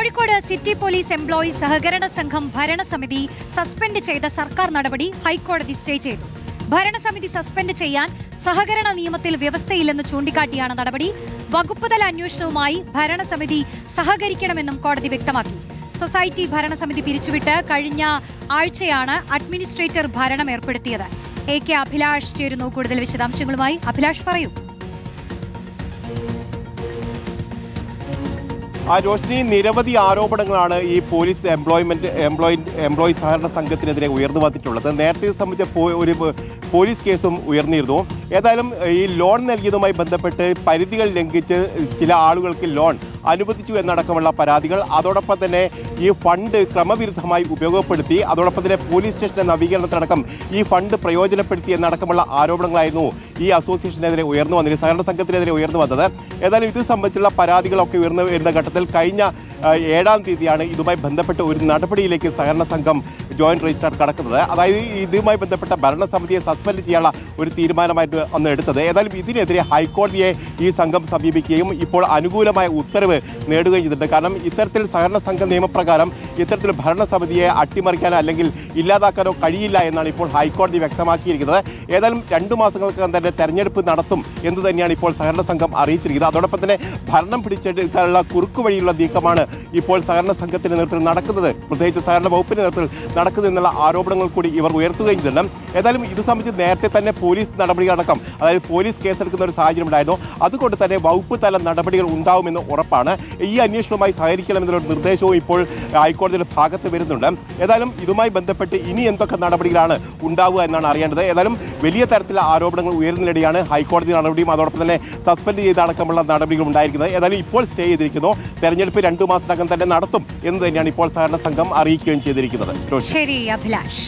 Kozhikode city police employees സഹകരണ സംഘം ഭരണസമിതി സസ്പെൻഡ് ചെയ്ത സർക്കാർ നടപടി ഹൈക്കോടതി സ്റ്റേ ചെയ്തു. ഭരണസമിതി സസ്പെൻഡ് ചെയ്യാൻ സഹകരണ നിയമത്തിൽ വ്യവസ്ഥയില്ലെന്ന് ചൂണ്ടിക്കാട്ടിയാണ് നടപടി. വകുപ്പുതല അന്വേഷണവുമായി ഭരണസമിതി സഹകരിക്കണമെന്നും കോടതി വ്യക്തമാക്കി. സൊസൈറ്റി ഭരണസമിതി പിരിച്ചുവിട്ട് കഴിഞ്ഞ ആഴ്ചയാണ് അഡ്മിനിസ്ട്രേറ്റർ ഭരണം ഏർപ്പെടുത്തിയത്. AK അഭിലാഷ് ചേരുന്നു കൂടുതൽ വിശദാംശങ്ങളുമായി. അഭിലാഷ്, പറയൂ. രോഷ്നി, നിരവധി ആരോപണങ്ങളാണ് ഈ പോലീസ് എംപ്ലോയി സഹകരണ സംഘത്തിനെതിരെ ഉയർന്നു വന്നിട്ടുള്ളത്. നേരത്തെ സംബന്ധിച്ച ഒരു പോലീസ് കേസും ഉയർന്നിരുന്നു. ഏതായാലും ഈ ലോൺ നൽകിയതുമായി ബന്ധപ്പെട്ട് പരിധികൾ ലംഘിച്ച് ചില ആളുകൾക്ക് ലോൺ അനുവദിച്ചു എന്നടക്കമുള്ള പരാതികൾ, അതോടൊപ്പം തന്നെ ഈ ഫണ്ട് ക്രമവിരുദ്ധമായി ഉപയോഗപ്പെടുത്തി, അതോടൊപ്പം തന്നെ പോലീസ് സ്റ്റേഷന്റെ നവീകരണത്തിനടക്കം ഈ ഫണ്ട് പ്രയോജനപ്പെടുത്തി എന്നടക്കമുള്ള ആരോപണങ്ങളായിരുന്നു ഈ അസോസിയേഷനെതിരെ ഉയർന്നു വന്നത്, സഹകരണ സംഘത്തിനെതിരെ ഉയർന്നു വന്നത്. ഏതായാലും ഇത് സംബന്ധിച്ചുള്ള പരാതികളൊക്കെ ഉയർന്നു വരുന്ന ഘട്ടത്തിൽ കഴിഞ്ഞ 7-ാം തീയതിയാണ് ഇതുമായി ബന്ധപ്പെട്ട് ഒരു നടപടിയിലേക്ക് സഹകരണ സംഘം ജോയിന്റ് രജിസ്ട്രാർ കടക്കുന്നത്. അതായത് ഇതുമായി ബന്ധപ്പെട്ട ഭരണസമിതിയെ സസ്പെൻഡ് ചെയ്യാനുള്ള ഒരു തീരുമാനമായിട്ട് അന്ന് എടുത്തത്. ഏതായാലും ഇതിനെതിരെ ഹൈക്കോടതിയെ ഈ സംഘം സമീപിക്കുകയും ഇപ്പോൾ അനുകൂലമായ ഉത്തരവ് നേടുകയും ചെയ്തിട്ടുണ്ട്. കാരണം ഇത്തരത്തിൽ സഹകരണ സംഘം നിയമപ്രകാരം ഇത്തരത്തിൽ ഭരണസമിതിയെ അട്ടിമറിക്കാനോ അല്ലെങ്കിൽ ഇല്ലാതാക്കാനോ കഴിയില്ല എന്നാണ് ഇപ്പോൾ ഹൈക്കോടതി വ്യക്തമാക്കിയിരിക്കുന്നത്. ഏതായാലും 2 മാസങ്ങൾക്ക് തന്നെ തെരഞ്ഞെടുപ്പ് നടത്തും എന്ന് തന്നെയാണ് ഇപ്പോൾ സഹകരണ സംഘം അറിയിച്ചിരിക്കുന്നത്. അതോടൊപ്പം തന്നെ ഭരണം പിടിച്ചെടുക്കാനുള്ള കുറുക്കു വഴിയുള്ള നീക്കമാണ് ഇപ്പോൾ സഹകരണ സംഘത്തിന്റെ നേതൃത്വത്തിൽ നടക്കുന്നത്, പ്രത്യേകിച്ച് സഹകരണ വകുപ്പിന്റെ നേതൃത്വത്തിൽ നടക്കുന്നത് എന്നുള്ള ആരോപണങ്ങൾ കൂടി ഇവർ ഉയർത്തുകയും ചെയ്തിട്ടുണ്ട്. ഏതായാലും ഇത് സംബന്ധിച്ച് നേരത്തെ തന്നെ പോലീസ് നടപടികളടക്കം, അതായത് പോലീസ് കേസെടുക്കുന്ന ഒരു സാഹചര്യം ഉണ്ടായിരുന്നു. അതുകൊണ്ട് തന്നെ വകുപ്പ് തല നടപടികൾ ഉണ്ടാവുമെന്ന് ഉറപ്പാണ്. ഈ അന്വേഷണവുമായി സഹകരിക്കണമെന്നുള്ള നിർദ്ദേശവും ഇപ്പോൾ ഹൈക്കോടതിയുടെ ഭാഗത്ത് വരുന്നുണ്ട്. ഏതായാലും ഇതുമായി ബന്ധപ്പെട്ട് ഇനി എന്തൊക്കെ നടപടികളാണ് ഉണ്ടാവുക എന്നാണ് അറിയേണ്ടത്. ഏതായാലും വലിയ തരത്തിലുള്ള ആരോപണങ്ങൾ ഉയർന്നതിനിടെയാണ് ഹൈക്കോടതി നടപടിയും അതോടൊപ്പം തന്നെ സസ്പെൻഡ് ചെയ്ത അടക്കമുള്ള നടപടികൾ ഉണ്ടായിരിക്കുന്നത്. ഏതായാലും ഇപ്പോൾ സ്റ്റേ ചെയ്തിരിക്കുന്നു. തെരഞ്ഞെടുപ്പ് 2 മാസത്തിനകം തന്നെ നടത്തും എന്ന് തന്നെയാണ് ഇപ്പോൾ സഹകരണ സംഘം അറിയിക്കുകയും ചെയ്തിരിക്കുന്നത്. ശരി അഭിലാഷ്.